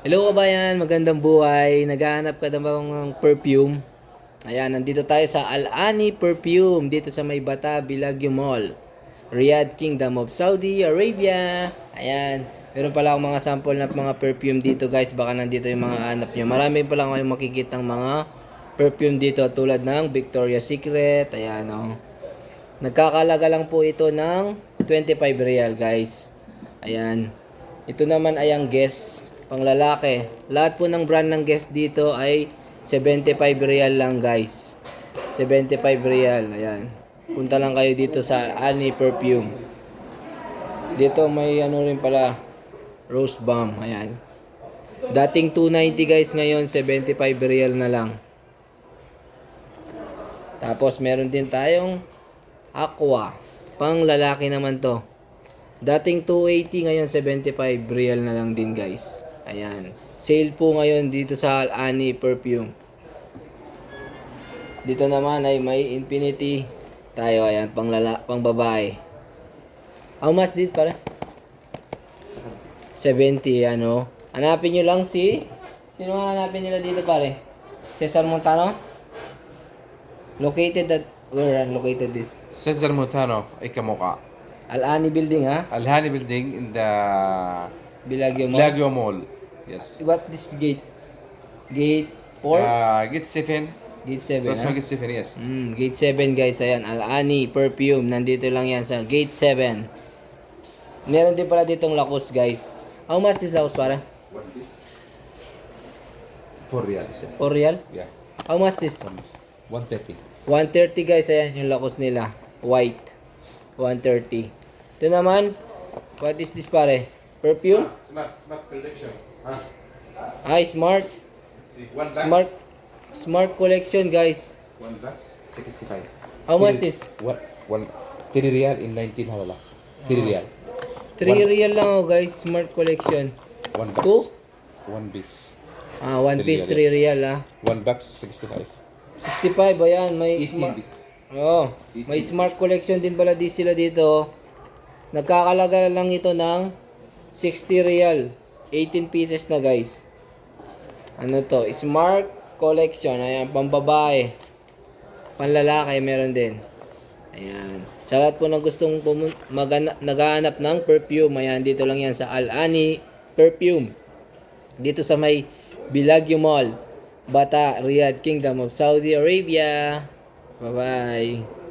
Hello kabayan, magandang buhay. Naghahanap ka na ng perfume? Ayan, nandito tayo sa Al-Ani Perfume dito sa May Bata, Bilagyo Mall, Riyadh, Kingdom of Saudi Arabia. Ayan, meron pala akong mga sample na mga perfume dito guys. Baka nandito yung mga hanap nyo. Marami pala kayong makikita ng mga perfume dito tulad ng Victoria's Secret. Ayan o. Nagkakalaga lang po ito ng 25 real guys. Ayan. Ito naman ay ang Guess pang lalaki. Lahat po ng brand ng Guess dito ay 75 real lang guys. 75 real. Ayan. Punta lang kayo dito sa Ani Perfume. Dito may ano rin pala, Rose Balm. Ayan. Dating 290 guys, ngayon 75 real na lang. Tapos meron din tayong Aqua. Pang lalaki naman to. Dating 280, ngayon 75 real na lang din guys. Ayan. Sale po ngayon dito sa Al-Ani Perfume. Dito naman ay may Infinity tayo. Ayan, pang babae. How much dito pare? 70, ano. Hanapin nyo lang si... Sino nga hanapin nila dito pare? Cesar Montano? Located at... Where located this? Cesar Montano, Ikamoka. Al-Ani Building ha? Al-Hani building in the Bilagyo Mall. Bilagyo Mall. Yes. What this gate? Gate 4? Gate 7. Gate 7 So, ha? Gate 7, yes. Gate 7 guys. Ayan, Al-Ani Perfume. Nandito lang yan sa Gate 7. Meron din pala ditong Lacoste guys. How much is Lacoste para? One piece. 4 real, is it? 4 real? Yeah. How much is? 130. 130 guys. Ayan yung Lacoste nila. White. 130. Ito naman. What is this pare? Perfume? Smart collection. Huh? Ay, Smart. See, one Smart collection guys. One box, 65. How much is? One 3 real in 19 halala. 3 real. 3 real lang oh guys. Smart collection. One box. Two? One piece. One piece 3 real ah. One box, 65. 65 ayan. May 18 smart. piece. Oh, may smart collection din pala di sila dito. Nagkakalaga lang ito ng 60 real. 18 pieces na guys. Ano to? Smart collection. Ayan, pambabae. Panlalaki meron din. Ayan. Sa lahat po na gustong naghahanap ng perfume, ayan, dito lang yan sa Al-Ani Perfume. Dito sa may Bilagyo Mall, Bata, Riyadh, Kingdom of Saudi Arabia. Bye-bye.